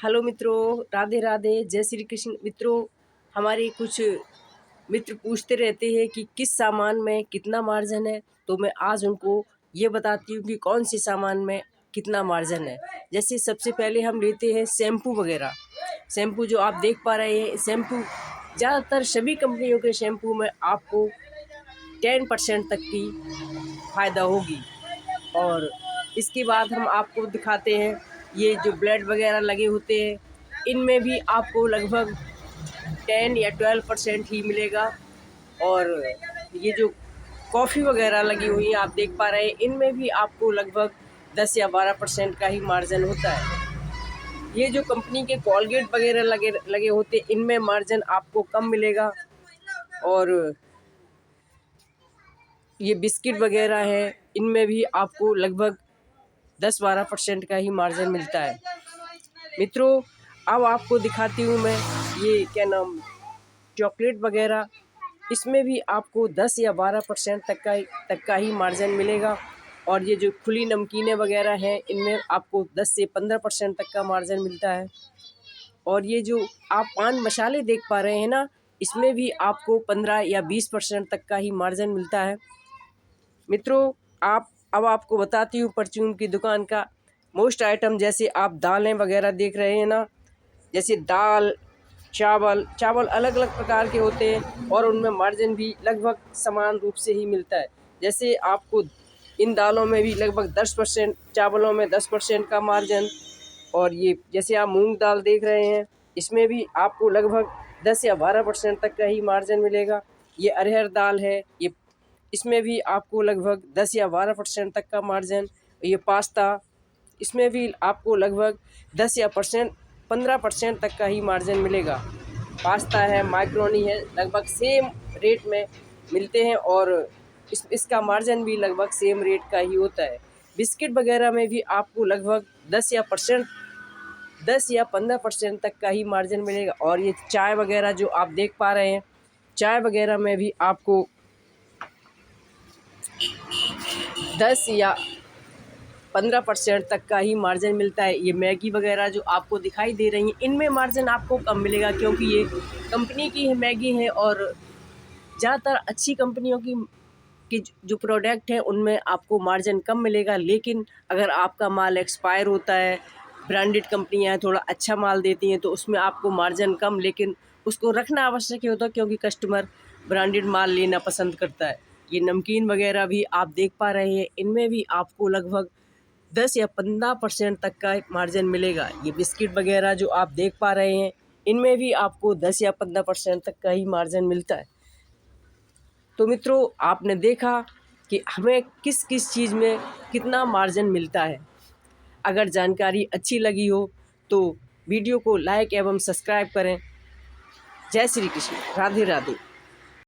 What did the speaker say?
Hello मित्रों, राधे राधे, जय श्री कृष्ण। मित्रों, हमारे कुछ मित्र पूछते रहते हैं कि किस सामान में कितना मार्जिन है, तो मैं आज उनको ये बताती हूँ कि कौन से सामान में कितना मार्जिन है। जैसे सबसे पहले हम लेते हैं शैम्पू वगैरह। शैम्पू जो आप देख पा रहे हैं, शैम्पू ज़्यादातर सभी कंपनियों के शैम्पू में आपको 10% तक की फ़ायदा होगी। और इसके बाद हम आपको दिखाते हैं ये जो ब्लेड वगैरह लगे होते हैं, इनमें भी आपको लगभग 10 या 12% ही मिलेगा। और ये जो कॉफ़ी वगैरह लगी हुई है आप देख पा रहे हैं, इनमें भी आपको लगभग 10 या 12% का ही मार्जिन होता है। ये जो कंपनी के कॉलगेट वगैरह लगे लगे होते हैं, इनमें मार्जिन आपको कम मिलेगा। और ये बिस्किट वगैरह है, इनमें भी आपको लगभग 10-12% का ही मार्जिन मिलता है। मित्रों, अब आपको दिखाती हूँ मैं ये क्या नाम चॉकलेट वगैरह, इसमें भी आपको 10 या 12% तक का ही मार्जिन मिलेगा। और ये जो खुली नमकीनें वगैरह हैं, इनमें आपको 10 से 15% तक का मार्जिन मिलता है। और ये जो आप पान मसाले देख पा रहे हैं ना, इसमें भी आपको 15 या 20% तक का ही मार्जिन मिलता है। मित्रों, अब आपको बताती हूँ परचून की दुकान का मोस्ट आइटम। जैसे आप दालें वगैरह देख रहे हैं ना, जैसे दाल चावल अलग अलग प्रकार के होते हैं और उनमें मार्जिन भी लगभग समान रूप से ही मिलता है। जैसे आपको इन दालों में भी लगभग 10%, चावलों में 10% का मार्जिन। और ये जैसे आप मूंग दाल देख रहे हैं, इसमें भी आपको लगभग 10 या 12% तक का ही मार्जिन मिलेगा। ये अरहर दाल है, ये इसमें भी आपको लगभग 10 या 12% तक का मार्जिन। ये पास्ता, इसमें भी आपको लगभग 10 या 15% तक का ही मार्जिन मिलेगा। पास्ता है, मैक्रोनी है, लगभग सेम रेट में मिलते हैं और इसका मार्जिन भी लगभग सेम रेट का ही होता है। बिस्किट वगैरह में भी आपको लगभग 10 या 15% तक का ही मार्जिन मिलेगा। और ये चाय वगैरह जो आप देख पा रहे हैं, चाय वगैरह में भी आपको 10 या 15% तक का ही मार्जिन मिलता है। ये मैगी वगैरह जो आपको दिखाई दे रही हैं, इनमें मार्जिन आपको कम मिलेगा, क्योंकि ये कंपनी की है मैगी है। और ज़्यादातर अच्छी कंपनियों की जो प्रोडक्ट है उनमें आपको मार्जिन कम मिलेगा। लेकिन अगर आपका माल एक्सपायर होता है, ब्रांडेड कंपनियां थोड़ा अच्छा माल देती हैं, तो उसमें आपको मार्जिन कम, लेकिन उसको रखना आवश्यक ही होता है, क्योंकि कस्टमर ब्रांडेड माल लेना पसंद करता है। ये नमकीन वगैरह भी आप देख पा रहे हैं, इनमें भी आपको लगभग 10 या 15% तक का मार्जिन मिलेगा। ये बिस्किट वगैरह जो आप देख पा रहे हैं, इनमें भी आपको 10 या 15% तक का ही मार्जिन मिलता है। तो मित्रों, आपने देखा कि हमें किस किस चीज़ में कितना मार्जिन मिलता है। अगर जानकारी अच्छी लगी हो तो वीडियो को लाइक एवं सब्सक्राइब करें। जय श्री कृष्ण, राधे राधे।